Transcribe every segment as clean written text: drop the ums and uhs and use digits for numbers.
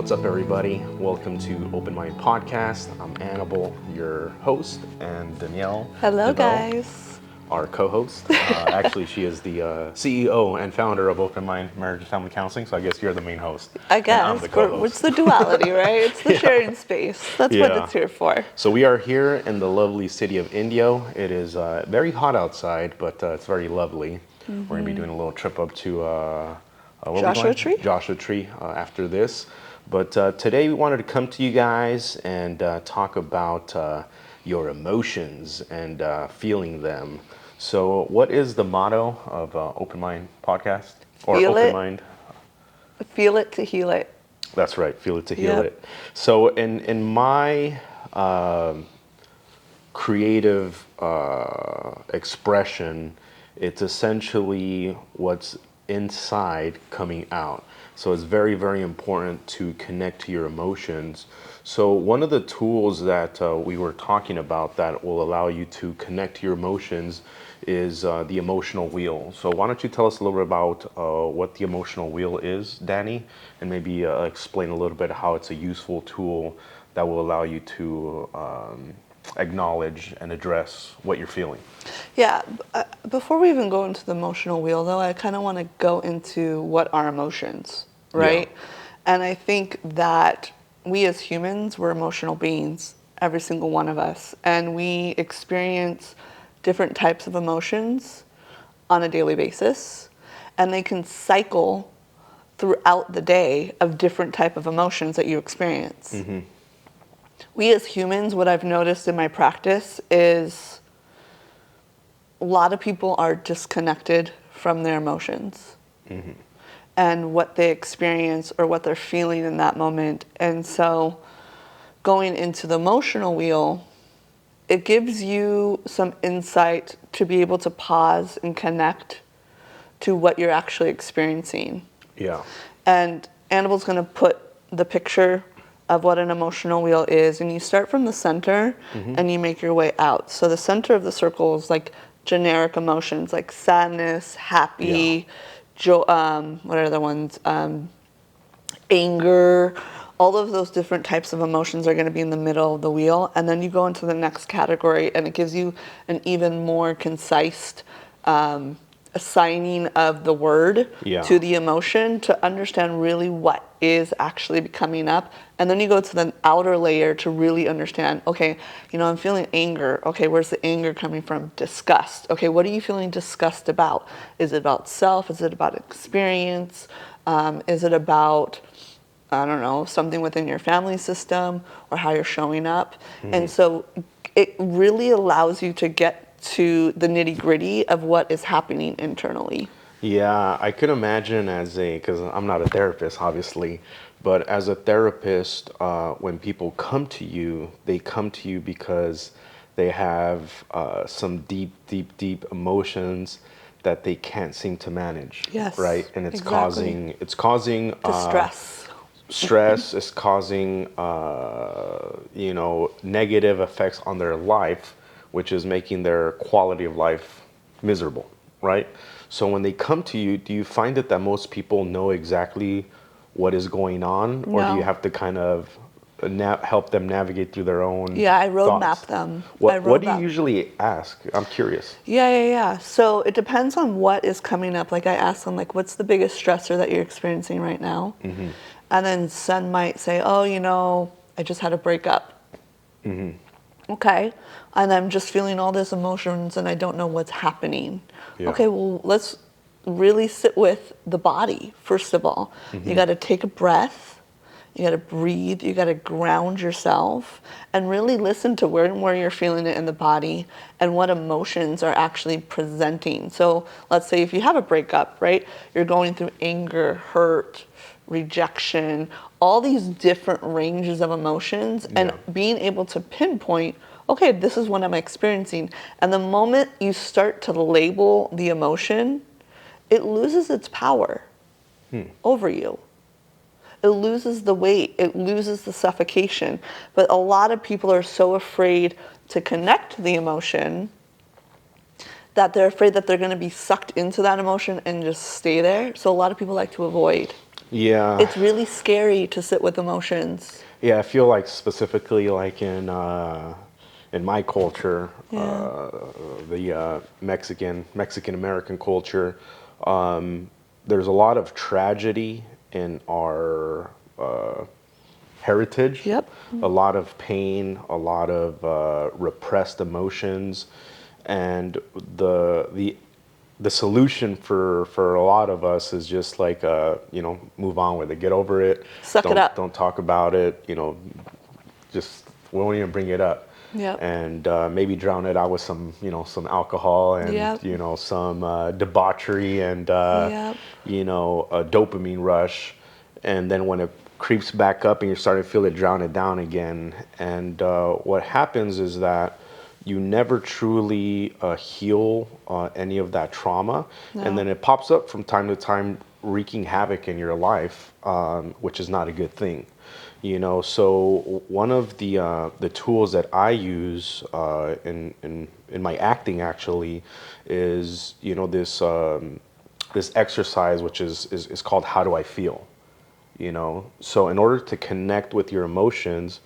What's up, everybody? Welcome to Open Mind Podcast. I'm Annabelle, your host, and Danielle Hello, DeVille, guys. our co-host. Actually, she is the CEO and founder of Open Mind Marriage and Family Counseling, so I guess you're the main host. I guess. And I'm the co-host. It's the duality, right? It's the sharing space. That's what Yeah. it's here for. So we are here in the lovely city of Indio. It is very hot outside, but it's very lovely. We're going to be doing a little trip up to where are we Joshua going? Tree? Joshua Tree after this. But today we wanted to come to you guys and talk about your emotions and feeling them. So what is the motto of Open Mind Podcast? Or Feel Open it. Mind? Feel it to heal it. That's right, feel it to heal Yep. it. So in my creative expression, it's essentially what's inside coming out. So it's very, very important to connect to your emotions. So one of the tools that we were talking about that will allow you to connect to your emotions is the emotional wheel. So why don't you tell us a little bit about what the emotional wheel is, Danny, and maybe explain a little bit how it's a useful tool that will allow you to acknowledge and address what you're feeling. Yeah. Before we even go into the emotional wheel, though, I kind of want to go into what are emotions, right? Yeah. And I think that we as humans, we're emotional beings, every single one of us. And we experience different types of emotions on a daily basis. And they can cycle throughout the day of different type of emotions that you experience. Mm-hmm. We as humans, what I've noticed in my practice is a lot of people are disconnected from their emotions and what they experience or what they're feeling in that moment. And so going into the emotional wheel, it gives you some insight to be able to pause and connect to what you're actually experiencing. Yeah. And Annabelle's going to put the picture of what an emotional wheel is, and you start from the center and you make your way out. So the center of the circle is like generic emotions like sadness, happy, what are the ones? Anger. All of those different types of emotions are going to be in the middle of the wheel, and then you go into the next category, and it gives you an even more concise assigning of the word to the emotion to understand really what is actually coming up. And then you go to the outer layer to really understand, okay, I'm feeling anger. Okay, where's the anger coming from? Disgust. Okay, what are you feeling disgust about? Is it about self? Is it about experience? Is it about, I don't know, something within your family system or how you're showing up? And so it really allows you to get to the nitty-gritty of what is happening internally. Yeah, I could imagine because I'm not a therapist, obviously, but as a therapist, when people come to you, they come to you because they have some deep emotions that they can't seem to manage. Yes, Right? And it's exactly. causing Distress. stress is causing negative effects on their life, which is making their quality of life miserable, right? So when they come to you, do you find that most people know exactly what is going on, or do No. you have to kind of help them navigate through their own Yeah, I roadmap thoughts? them. What do you usually ask? I'm curious. Yeah. So it depends on what is coming up. Like I ask them, like, what's the biggest stressor that you're experiencing right now? And then some might say, oh, I just had a breakup. Okay. And I'm just feeling all these emotions and I don't know what's happening. Yeah. Okay, well, let's really sit with the body, first of all. You got to take a breath. You got to breathe. You got to ground yourself and really listen to where you're feeling it in the body and what emotions are actually presenting. So let's say if you have a breakup, right, you're going through anger, hurt, rejection, all these different ranges of emotions, and being able to pinpoint, okay, this is what I'm experiencing. And the moment you start to label the emotion, it loses its power over you. It loses the weight, it loses the suffocation. But a lot of people are so afraid to connect to the emotion that they're afraid that they're going to be sucked into that emotion and just stay there. So a lot of people like to avoid. Yeah. It's really scary to sit with emotions. Yeah, I feel like specifically like in my culture, Yeah. the Mexican American culture, there's a lot of tragedy in our heritage, Yep. a lot of pain, a lot of repressed emotions, and the the solution for a lot of us is just like move on with it, get over it, Suck it up. don't talk about it, just we won't even bring it up, Yep. and maybe drown it out with some some alcohol and Yep. some debauchery and Yep. a dopamine rush, and then when it creeps back up and you're starting to feel it, drown it down again. And what happens is that you never truly heal any of that trauma, and No. then it pops up from time to time, wreaking havoc in your life, which is not a good thing. So one of the tools that I use in my acting actually is this exercise, which is called How Do I Feel? So in order to connect with your emotions,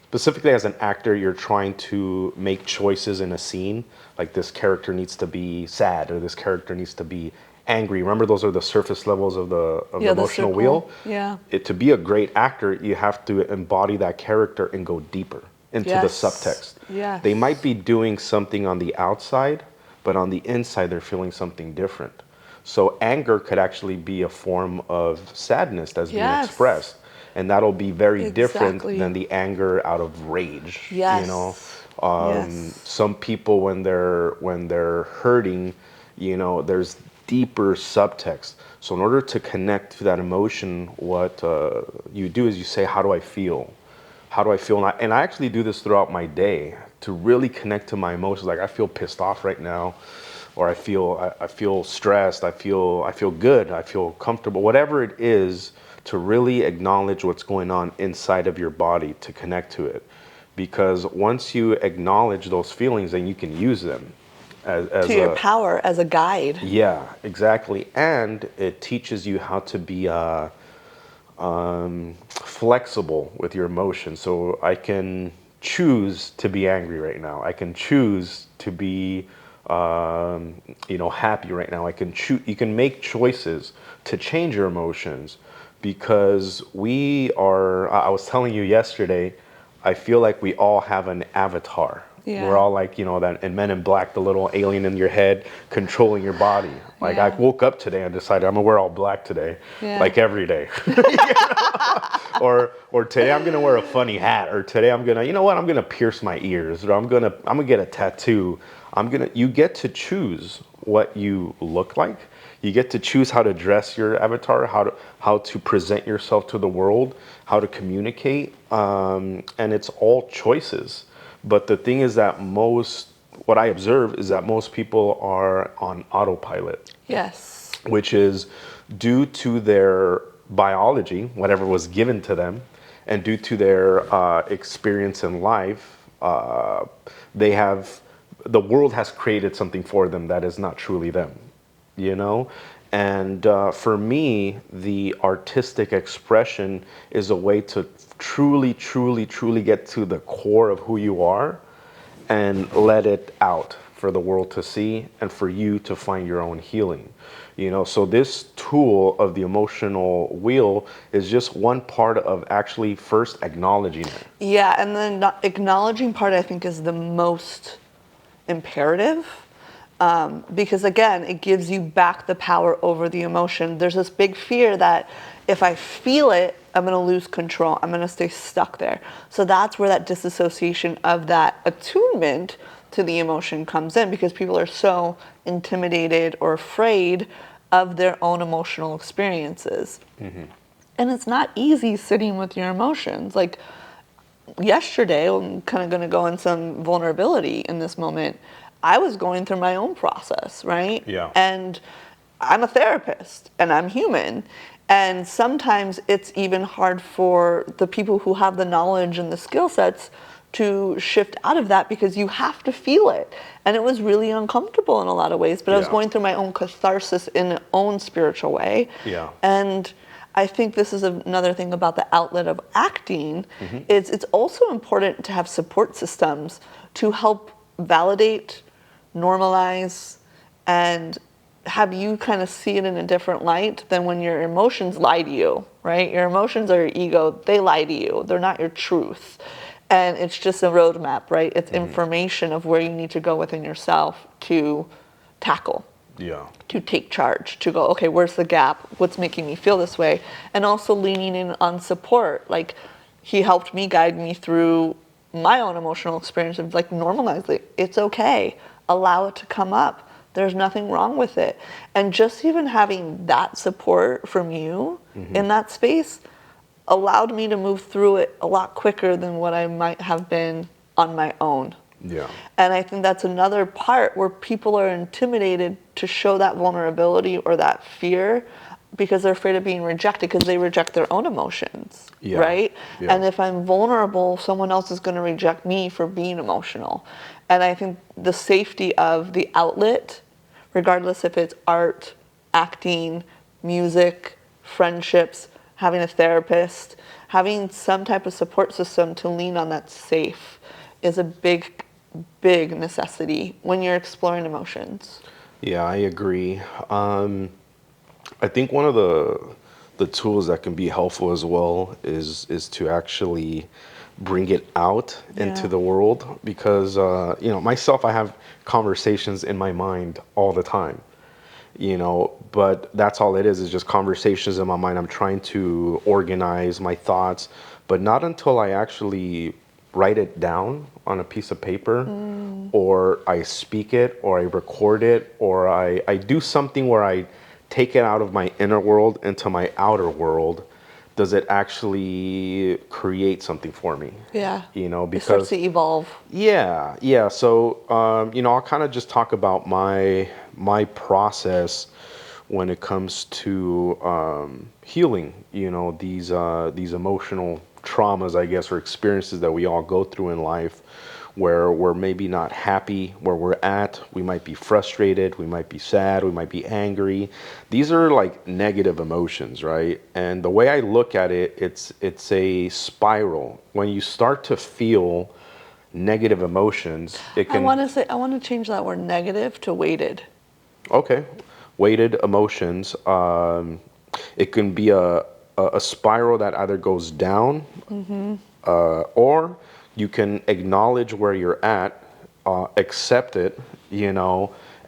specifically as an actor, you're trying to make choices in a scene, like this character needs to be sad or this character needs to be angry. Remember, those are the surface levels of the Yeah, the emotional circle. wheel. Yeah. To be a great actor, you have to embody that character and go deeper into the Yes. subtext. Yes. They might be doing something on the outside, but on the inside they're feeling something different. So anger could actually be a form of sadness that's being Yes. expressed, and that'll be very different Exactly. than the anger out of rage. Yes. Yes. Some people when they're hurting, there's deeper subtext. So in order to connect to that emotion, what you do is you say, how do I feel? How do I feel? And I actually do this throughout my day to really connect to my emotions. Like, I feel pissed off right now, or I feel stressed, I feel good, I feel comfortable, whatever it is, to really acknowledge what's going on inside of your body, to connect to it. Because once you acknowledge those feelings, then you can use them as To your a power as a guide. yeah, exactly. And it teaches you how to be flexible with your emotions. So I can choose to be angry right now. I can choose to be, happy right now. I can choose. You can make choices to change your emotions, because we are. I was telling you yesterday, I feel like we all have an avatar. We're Yeah. all like, that in Men in Black, the little alien in your head controlling your body. Like, I Yeah. woke up today and decided I'm gonna wear all black today, Yeah. like every day. Or today I'm gonna wear a funny hat, or today I'm gonna, I'm gonna pierce my ears, or I'm gonna get a tattoo. You get to choose what you look like. You get to choose how to dress your avatar, how to present yourself to the world, how to communicate, and it's all choices. But the thing is that what I observe is that most people are on autopilot, Yes. which is due to their biology, whatever was given to them, and due to their experience in life. They have The world has created something for them that is not truly them, you know. And for me, the artistic expression is a way to truly, truly, truly get to the core of who you are and let it out for the world to see, and for you to find your own healing. So this tool of the emotional wheel is just one part of actually first acknowledging it. Yeah, and then acknowledging part I think is the most imperative, because again, it gives you back the power over the emotion. There's this big fear that if I feel it, I'm going to lose control. I'm going to stay stuck there. So that's where that disassociation of that attunement to the emotion comes in, because people are so intimidated or afraid of their own emotional experiences. Mm-hmm. And it's not easy sitting with your emotions. Like yesterday, I'm kind of going to go in some vulnerability in this moment. I was going through my own process, right? Yeah. And I'm a therapist and I'm human. And sometimes it's even hard for the people who have the knowledge and the skill sets to shift out of that, because you have to feel it. And it was really uncomfortable in a lot of ways, but I was Yeah. going through my own catharsis in an own spiritual way. Yeah. And I think this is another thing about the outlet of acting, is it's also important to have support systems to help validate, normalize, and have you kind of see it in a different light than when your emotions lie to you, right? Your emotions are your ego, they lie to you. They're not your truth. And it's just a roadmap, right? It's information of where you need to go within yourself to tackle, Yeah. to take charge, to go, okay, where's the gap? What's making me feel this way? And also leaning in on support. Like, he helped me guide me through my own emotional experience of like normalize it. It's okay. Allow it to come up. There's nothing wrong with it. And just even having that support from you in that space allowed me to move through it a lot quicker than what I might have been on my own. Yeah. And I think that's another part where people are intimidated to show that vulnerability or that fear because they're afraid of being rejected because they reject their own emotions, Yeah. right? Yeah. And if I'm vulnerable, someone else is going to reject me for being emotional. And I think the safety of the outlet, regardless if it's art, acting, music, friendships, having a therapist, having some type of support system to lean on that's safe is a big, big necessity when you're exploring emotions. Yeah, I agree. I think one of the tools that can be helpful as well is to actually bring it out into Yeah. the world because myself, I have conversations in my mind all the time. But that's all it is just conversations in my mind. I'm trying to organize my thoughts, but not until I actually write it down on a piece of paper or I speak it or I record it or I do something where I take it out of my inner world into my outer world. Does it actually create something for me? Yeah. Because it starts to evolve. yeah, yeah. So, I'll kind of just talk about my process when it comes to healing. These emotional traumas, I guess, or experiences that we all go through in life, where we're maybe not happy where we're at. We might be frustrated. We might be sad. We might be angry. These are like negative emotions, right? And the way I look at it, it's a spiral. When you start to feel negative emotions, it I can want to change that word negative to weighted. okay, weighted emotions. It can be a spiral that either goes down, or you can acknowledge where you're at, accept it,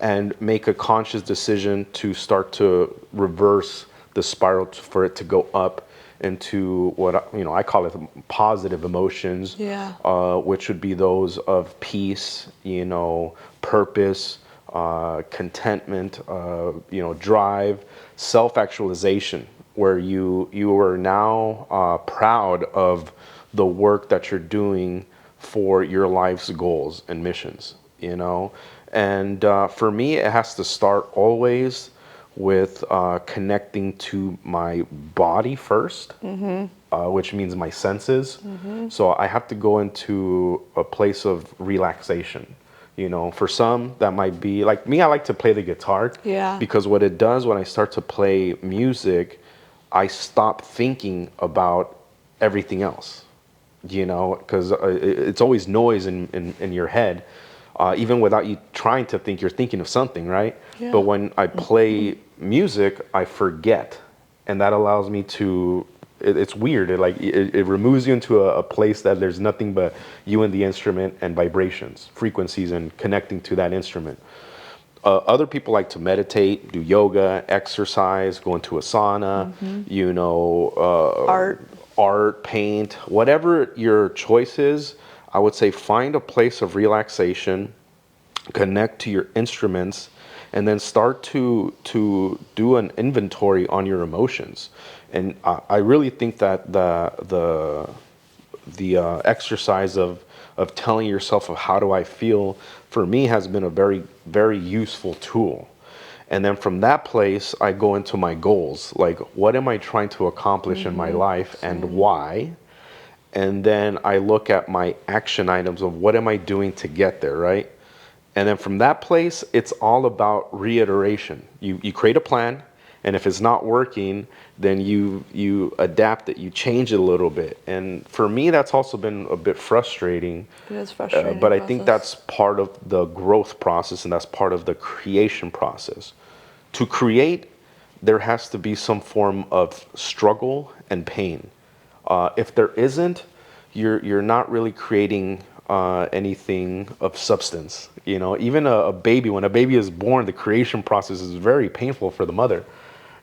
and make a conscious decision to start to reverse the spiral for it to go up into what I call it positive emotions, Yeah. which would be those of peace, purpose, contentment, drive, self-actualization, where you are now proud of the work that you're doing for your life's goals and missions, And for me, it has to start always with connecting to my body first, which means my senses. So I have to go into a place of relaxation. For some, that might be like me, I like to play the guitar. Yeah. Because what it does when I start to play music, I stop thinking about everything else, because it's always noise in your head. Even without you trying to think, you're thinking of something, right? Yeah. But when I play music, I forget. And that allows me to, it's weird. It removes you into a place that there's nothing but you and the instrument and vibrations, frequencies, and connecting to that instrument. Other people like to meditate, do yoga, exercise, go into a sauna, Art. art, paint, whatever your choice is. I would say find a place of relaxation, connect to your instruments, and then start to do an inventory on your emotions. And I really think that the exercise of telling yourself of how do I feel for me has been a very, very useful tool. And then from that place, I go into my goals. Like, what am I trying to accomplish in my life and why? And then I look at my action items of what am I doing to get there, right? And then from that place, it's all about reiteration. You create a plan, And if it's not working, then you adapt it, you change it a little bit. And for me, that's also been a bit frustrating. It is frustrating But I think process. that's part of the growth process, and that's part of the creation process. To create, there has to be some form of struggle and pain. If there isn't, you're not really creating anything of substance. You know, even a baby, when a baby is born, the creation process is very painful for the mother.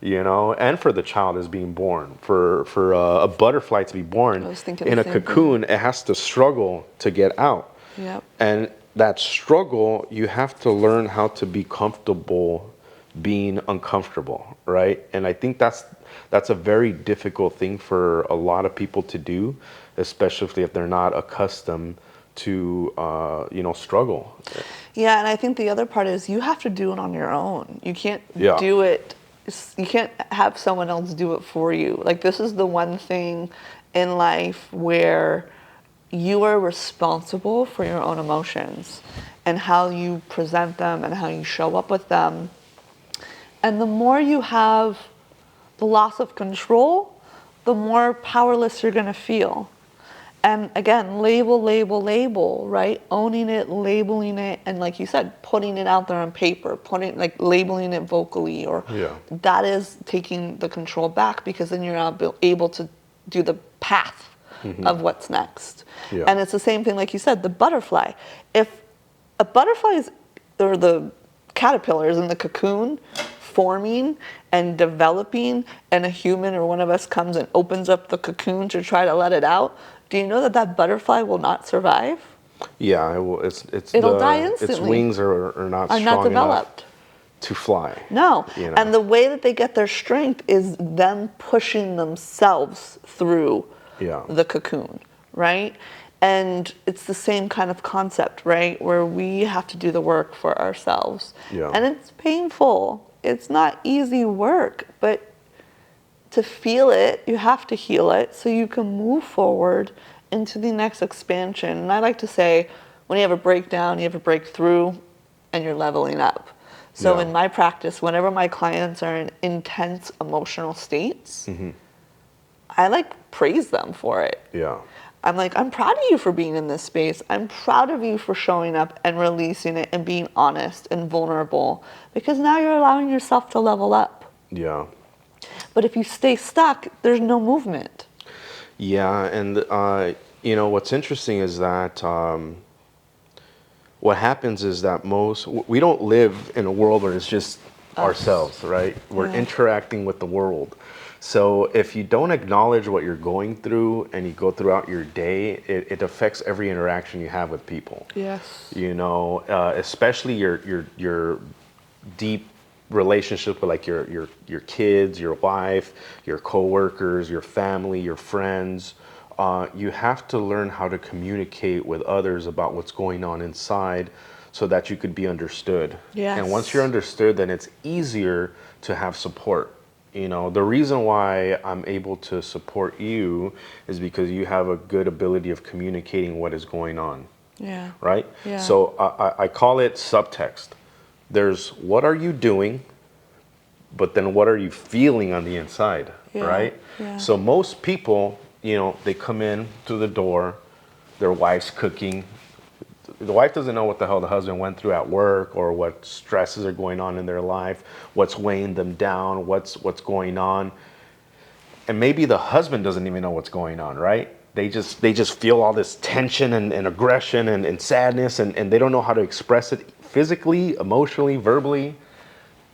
You know, and for the child is being born. For a butterfly to be born I was thinking in the a same thing. cocoon, it has to struggle to get out. Yep. And that struggle, you have to learn how to be comfortable being uncomfortable, right? And I think that's a very difficult thing for a lot of people to do, especially if they're not accustomed to struggle. Yeah, and I think the other part is you have to do it on your own. You can't Yeah. do it, you can't have someone else do it for you. Like, this is the one thing in life where you are responsible for your own emotions and how you present them and how you show up with them. And the more you have the loss of control, the more powerless you're going to feel. And again, label, right? Owning it, labeling it, and like you said, putting it out there on paper, labeling it vocally, or Yeah. that is taking the control back, because then you're now able to do the path of what's next. Yeah. And it's the same thing, like you said, the butterfly. If a butterfly is, or the caterpillar is in the cocoon, forming and developing, and a human or one of us comes and opens up the cocoon to try to let it out, do you know that that butterfly will not survive? Yeah, It'll die its instantly. wings are not Are strong not developed. enough to fly. No. You know? And the way that they get their strength is them pushing themselves through Yeah. the cocoon, right? And it's the same kind of concept, right? Where we have to do the work for ourselves. Yeah. And it's painful. It's not easy work, but to feel it, you have to heal it so you can move forward into the next expansion. And I like to say, when you have a breakdown, you have a breakthrough, and you're leveling up. So Yeah. in my practice, whenever my clients are in intense emotional states, I praise them for it. Yeah. I'm like, I'm proud of you for being in this space. I'm proud of you for showing up and releasing it and being honest and vulnerable, because now you're allowing yourself to level up. Yeah. But if you stay stuck, there's no movement. Yeah, and what's interesting is that what happens is that we don't live in a world where it's just ourselves, right? We're Yeah. interacting with the world. So if you don't acknowledge what you're going through and you go throughout your day, it affects every interaction you have with people. Yes. You know, especially your deep relationship with like your kids, your wife, your coworkers, your family, your friends. You have to learn how to communicate with others about what's going on inside so that you could be understood. Yes. And once you're understood, then it's easier to have support. You know, the reason why I'm able to support you is because you have a good ability of communicating what is going on, Yeah. right? Yeah. So I call it subtext. There's what are you doing, but then what are you feeling on the inside, Yeah. right? Yeah. So most people, they come in through the door, their wife's cooking. The wife doesn't know what the hell the husband went through at work or what stresses are going on in their life, what's weighing them down, what's going on. And maybe the husband doesn't even know what's going on, right? They just feel all this tension and aggression and sadness, and they don't know how to express it physically, emotionally, verbally.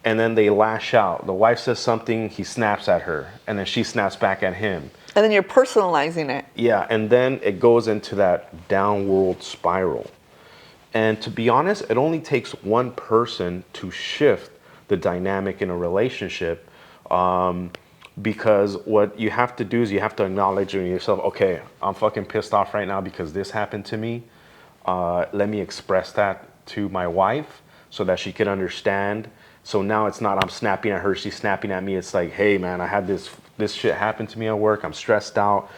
And then they lash out. The wife says something, he snaps at her, and then she snaps back at him. And then you're personalizing it. Yeah, and then it goes into that downward spiral. And to be honest, it only takes one person to shift the dynamic in a relationship, because what you have to do is you have to acknowledge in yourself, okay, I'm fucking pissed off right now because this happened to me. Let me express that to my wife so that she can understand. So now it's not I'm snapping at her, she's snapping at me. It's like, hey man, I had this shit happen to me at work. I'm stressed out.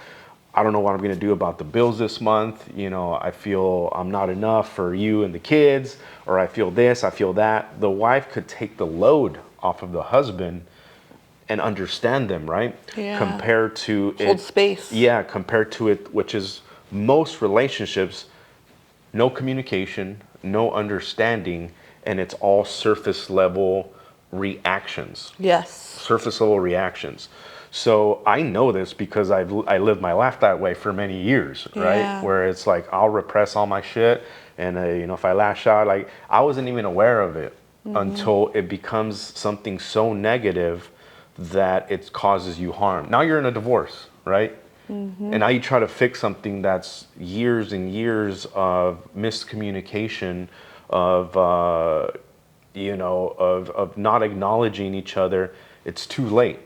I don't know what I'm going to do about the bills this month. I feel I'm not enough for you and the kids, or I feel this, I feel that. The wife could take the load off of the husband and understand them, right? Yeah. Compared to Hold space. Yeah, compared to it, which is most relationships, no communication, no understanding, and it's all surface level reactions. Yes. Surface level reactions. So I know this because I lived my life that way for many years, right? Yeah. Where it's like I'll repress all my shit, and if I lash out, like I wasn't even aware of it until it becomes something so negative that it causes you harm. Now you're in a divorce, right? And now you try to fix something that's years and years of miscommunication, of of not acknowledging each other. It's too late.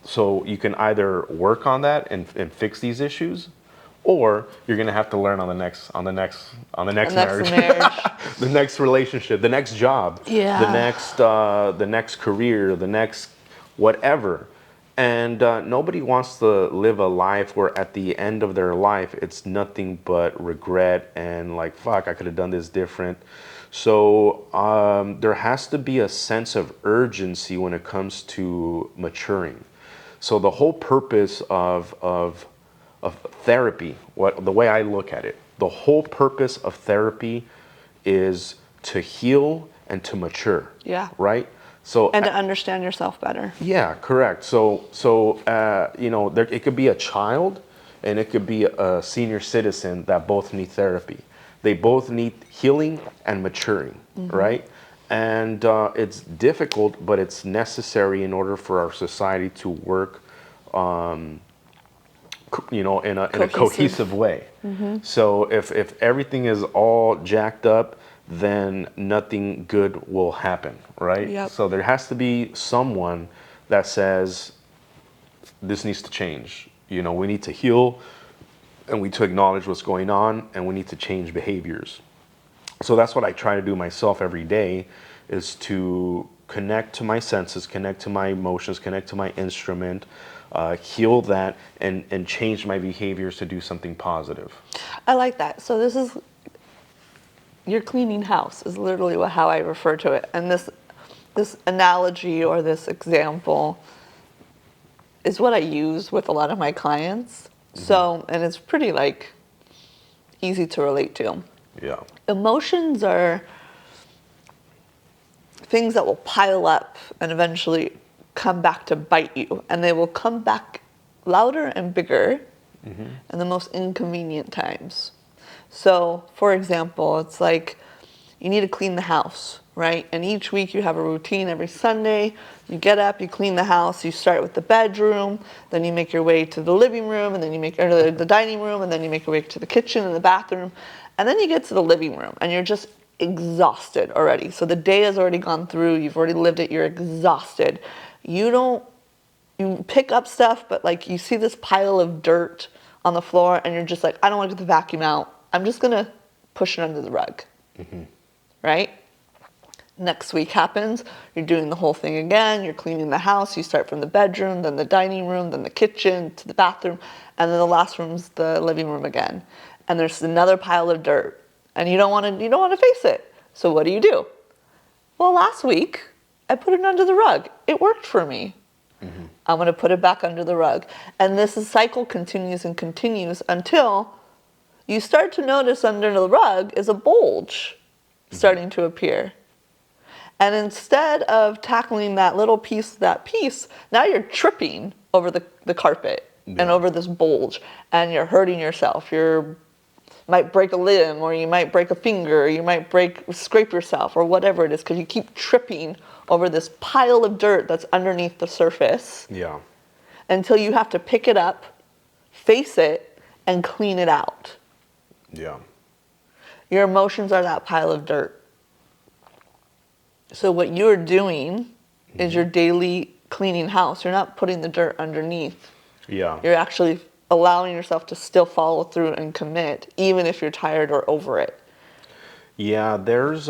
So you can either work on that and fix these issues, or you're gonna have to learn on the next marriage, marriage. the next relationship, the next job, Yeah. the next career, the next whatever. And nobody wants to live a life where at the end of their life it's nothing but regret and like fuck, I could have done this different. So there has to be a sense of urgency when it comes to maturing. So the whole purpose of therapy, the way I look at it, the whole purpose of therapy is to heal and to mature. Yeah. Right. So And to understand yourself better. yeah, correct. It could be a child and it could be a senior citizen that both need therapy. They both need healing and maturing, right? And it's difficult, but it's necessary in order for our society to work, in a cohesive way. So if everything is all jacked up, then nothing good will happen, right? Yep. So there has to be someone that says this needs to change. We need to heal, and we need to acknowledge what's going on, and we need to change behaviors. So that's what I try to do myself every day, is to connect to my senses, connect to my emotions, connect to my instrument, heal that, and change my behaviors to do something positive. I like that. So this is your cleaning house is literally how I refer to it. And this analogy or this example is what I use with a lot of my clients. So, and it's pretty easy to relate to. Yeah. Emotions are things that will pile up and eventually come back to bite you. And they will come back louder and bigger in the most inconvenient times. So, for example, it's like you need to clean the house, right? And each week you have a routine. Every Sunday, you get up, you clean the house. You start with the bedroom, then you make your way to the living room, and then you make the dining room, and then you make your way to the kitchen and the bathroom, and then you get to the living room, and you're just exhausted already. So the day has already gone through. You've already lived it. You're exhausted. You pick up stuff, but you see this pile of dirt on the floor, and you're just like, I don't want to get the vacuum out. I'm just going to push it under the rug, right? Next week happens, you're doing the whole thing again, you're cleaning the house, you start from the bedroom, then the dining room, then the kitchen, to the bathroom, and then the last room's the living room again. And there's another pile of dirt, and you don't want to face it. So what do? Well, last week, I put it under the rug. It worked for me. I'm going to put it back under the rug. And this cycle continues and continues until you start to notice under the rug is a bulge starting to appear. And instead of tackling that little piece, now you're tripping over the carpet and over this bulge, and you're hurting yourself. You might break a limb, or you might break a finger, or you might scrape yourself, or whatever it is, because you keep tripping over this pile of dirt that's underneath the surface. Yeah. Until you have to pick it up, face it, and clean it out. Yeah. Your emotions are that pile of dirt. So what you're doing is your daily cleaning house. You're not putting the dirt underneath. Yeah. You're actually allowing yourself to still follow through and commit, even if you're tired or over it. Yeah, there's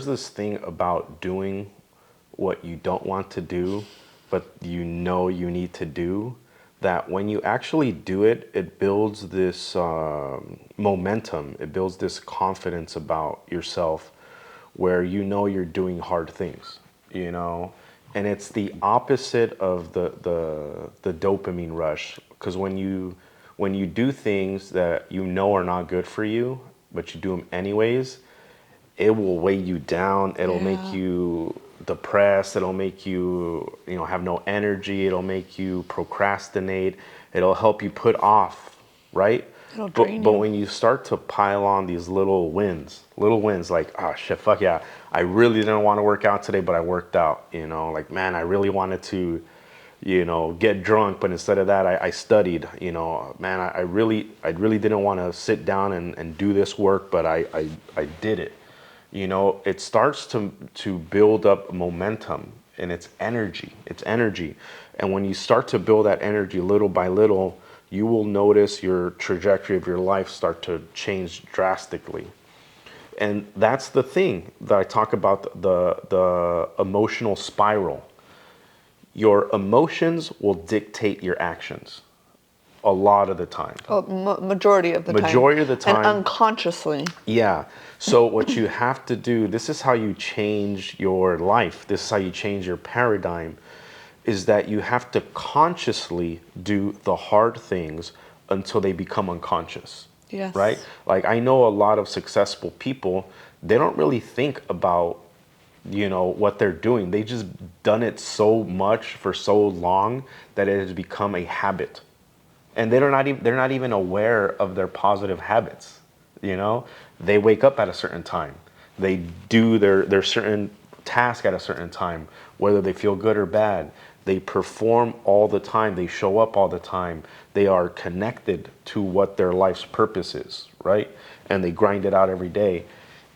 this thing about doing what you don't want to do, but you need to do, that when you actually do it, it builds this momentum. It builds this confidence about yourself, where you're doing hard things, and it's the opposite of the dopamine rush. Because when you do things that you know are not good for you, but you do them anyways, it will weigh you down. It'll make Yeah. you depressed. It'll make you, have no energy. It'll make you procrastinate. It'll help you put off, right? It'll But drain but you. when you start to pile on these little wins like, oh shit, fuck yeah, I really didn't want to work out today, but I worked out. Like, man, I really wanted to, get drunk, but instead of that, I studied. Man, I really didn't want to sit down and do this work, but I did it. It starts to build up momentum, and it's energy. It's energy. And when you start to build that energy little by little, you will notice your trajectory of your life start to change drastically. And that's the thing that I talk about, the emotional spiral. Your emotions will dictate your actions a lot of the time. Oh, majority of the time. Majority of the And time. unconsciously. Yeah. So what you have to do, this is how you change your life. This is how you change your paradigm, is that you have to consciously do the hard things until they become unconscious. Right? Yes. Like, I know a lot of successful people, they don't really think about, what they're doing. They just done it so much for so long that it has become a habit. And they're not even aware of their positive habits. They wake up at a certain time, they do their certain task at a certain time, whether they feel good or bad. They perform all the time, they show up all the time, they are connected to what their life's purpose is, right? And they grind it out every day.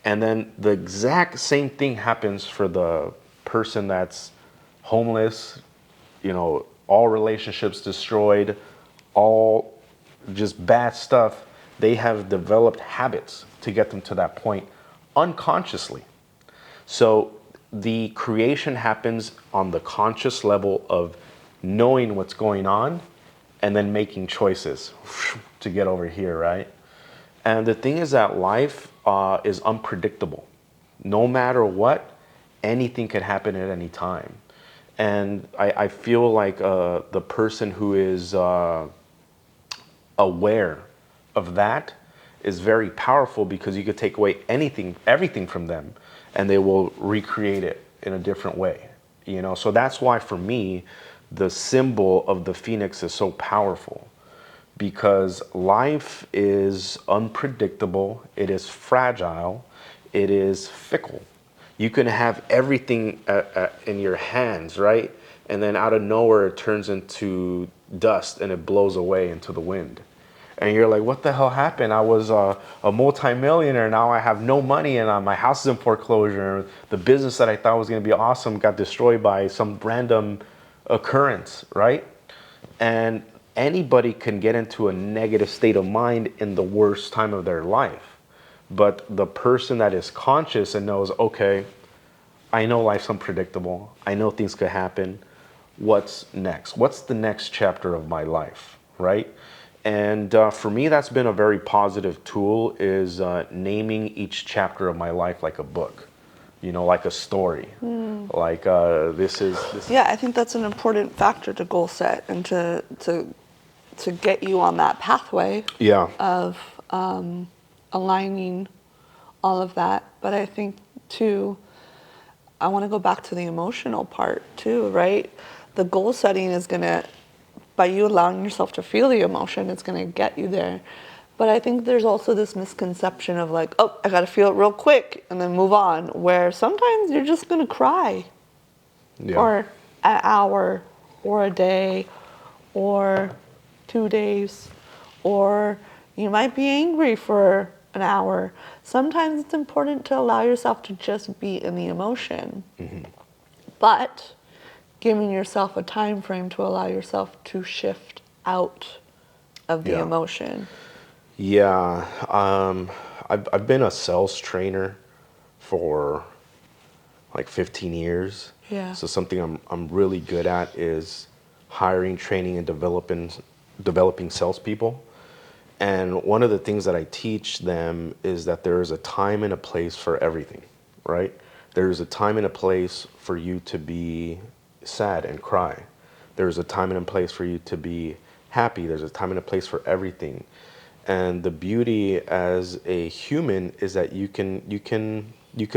And then the exact same thing happens for the person that's homeless, all relationships destroyed, all just bad stuff. They have developed habits to get them to that point unconsciously. So the creation happens on the conscious level of knowing what's going on and then making choices to get over here, right? And the thing is that life is unpredictable. No matter what, anything could happen at any time. And I feel like the person who is aware of that is very powerful, because you could take away everything from them, and they will recreate it in a different way. So that's why for me, the symbol of the phoenix is so powerful, because life is unpredictable, it is fragile, it is fickle. You can have everything in your hands, right? And then out of nowhere, it turns into dust and it blows away into the wind. And you're like, what the hell happened? I was a multimillionaire. Now I have no money, and my house is in foreclosure. The business that I thought was going to be awesome got destroyed by some random occurrence, right? And anybody can get into a negative state of mind in the worst time of their life. But the person that is conscious and knows, okay, I know life's unpredictable, I know things could happen, what's next? What's the next chapter of my life, right? And for me, that's been a very positive tool, is naming each chapter of my life like a book, like a story. Like this. Yeah, I think that's an important factor to goal set and to get you on that pathway Yeah. of aligning all of that. But I think too, I want to go back to the emotional part too, right? The goal setting is going to, by you allowing yourself to feel the emotion, it's going to get you there. But I think there's also this misconception of like, oh, I got to feel it real quick and then move on, where sometimes you're just going to cry Yeah. for an hour or a day or 2 days, or you might be angry for an hour. Sometimes it's important to allow yourself to just be in the emotion. But giving yourself a time frame to allow yourself to shift out of the Yeah. emotion. Yeah. I've been a sales trainer for like 15 years. Yeah. So something I'm really good at is hiring, training, and developing salespeople. And one of the things that I teach them is that there is a time and a place for everything, right? There's a time and a place for you to be sad and cry. There's a time and a place for you to be happy. There's a time and a place for everything. And the beauty as a human is that you can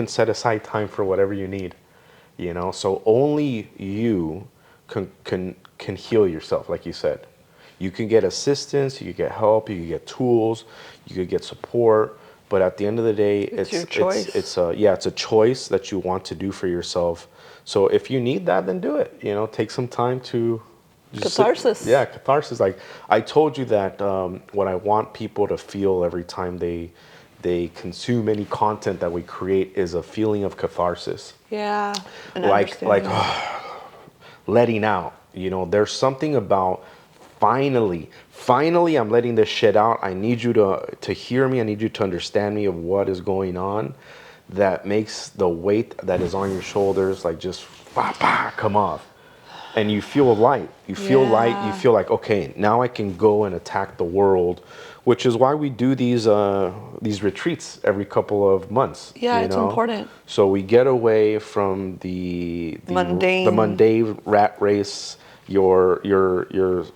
set aside time for whatever you need. So only you can heal yourself, like you said. You can get assistance, you can get help, you can get tools, you can get support, but at the end of the day, It's your choice. it's a choice that you want to do for yourself. So if you need that, then do it. Take some time to Catharsis. yeah, catharsis. Like I told you that what I want people to feel every time they consume any content that we create is a feeling of catharsis. Yeah. And Like understanding. letting out. There's something about finally I'm letting this shit out. I need you to hear me. I need you to understand me of what is going on. That makes the weight that is on your shoulders like just come off. And you feel light. You feel light. You Yeah. feel like, okay, now I can go and attack the world, which is why we do these retreats every couple of months. Yeah, it's important. So we get away from the Mundane. mundane rat race, your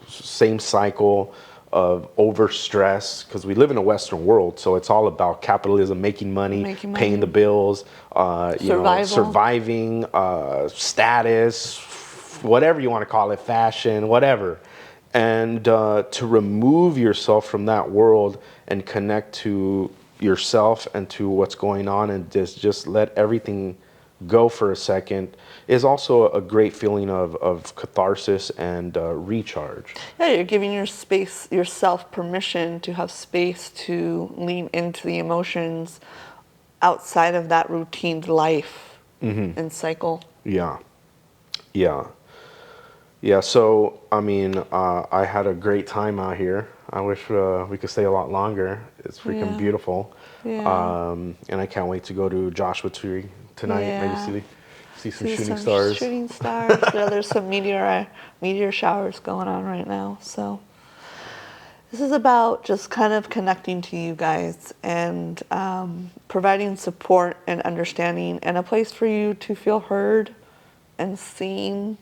same cycle of overstress, because we live in a Western world, so it's all about capitalism, making money, Making paying money. the bills, Survival. surviving, status, whatever you want to call it, fashion, whatever. And to remove yourself from that world and connect to yourself and to what's going on and just let everything go for a second is also a great feeling of catharsis and recharge. Yeah, you're giving yourself permission to have space to lean into the emotions outside of that routine life and cycle. Yeah. Yeah. Yeah. So, I mean, I had a great time out here. I wish we could stay a lot longer. It's freaking Yeah. beautiful. Yeah. And I can't wait to go to Joshua Tree tonight. Yeah. Maybe see some See shooting some stars. Shooting stars. Yeah, there's some meteor showers going on right now. So this is about just kind of connecting to you guys and providing support and understanding and a place for you to feel heard and seen,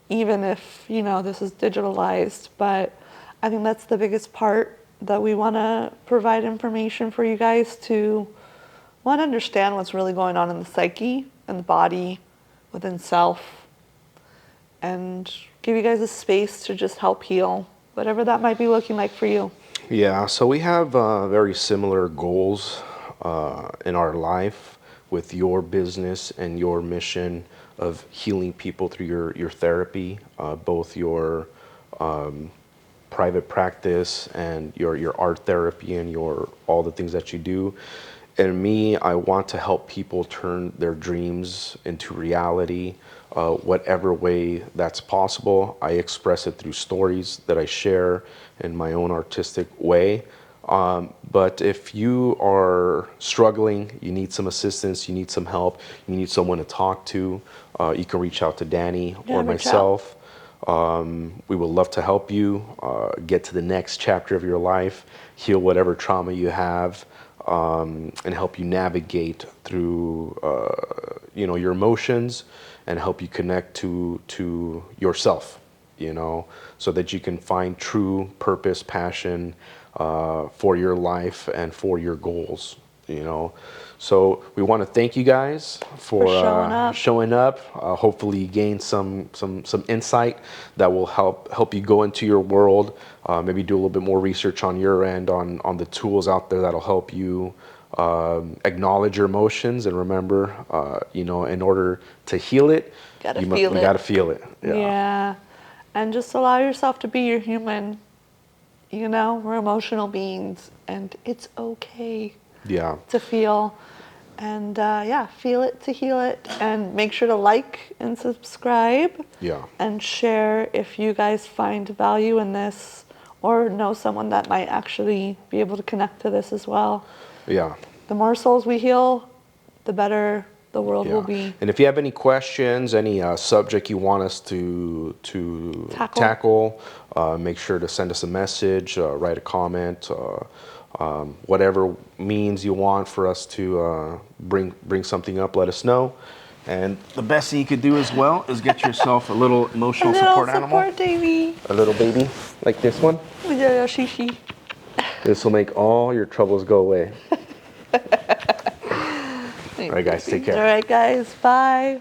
even if, this is digitalized. But I think that's the biggest part, that we want to provide information for you guys to understand what's really going on in the psyche and the body within self, and give you guys a space to just help heal, whatever that might be looking like for you. Yeah, so we have very similar goals in our life with your business and your mission of healing people through your therapy, both your private practice and your art therapy and your all the things that you do. And me, I want to help people turn their dreams into reality, whatever way that's possible. I express it through stories that I share in my own artistic way. But if you are struggling, you need some assistance, you need some help, you need someone to talk to, you can reach out to Danny or Yeah, reach out. myself. We would love to help you get to the next chapter of your life, heal whatever trauma you have, and help you navigate through your emotions and help you connect to yourself, so that you can find true purpose, passion for your life and for your goals. So we want to thank you guys for showing up. Hopefully you gain some insight that will help you go into your world. Maybe do a little bit more research on your end on the tools out there that'll help you acknowledge your emotions, and remember, in order to heal it, you gotta feel it. Yeah. And just allow yourself to be your human. We're emotional beings, and it's okay Yeah. to feel. And feel it to heal it. And make sure to like and subscribe. Yeah. And share if you guys find value in this or know someone that might actually be able to connect to this as well. Yeah. The more souls we heal, the better the world Yeah. will be. And if you have any questions, any subject you want us to tackle, make sure to send us a message, write a comment, whatever means you want for us to bring something up, let us know. And the best thing you could do as well is get yourself a little emotional little support animal. support baby. A little baby like this one. Yeah, shishi. This will make all your troubles go away. All right, guys, take care. All right, guys, bye.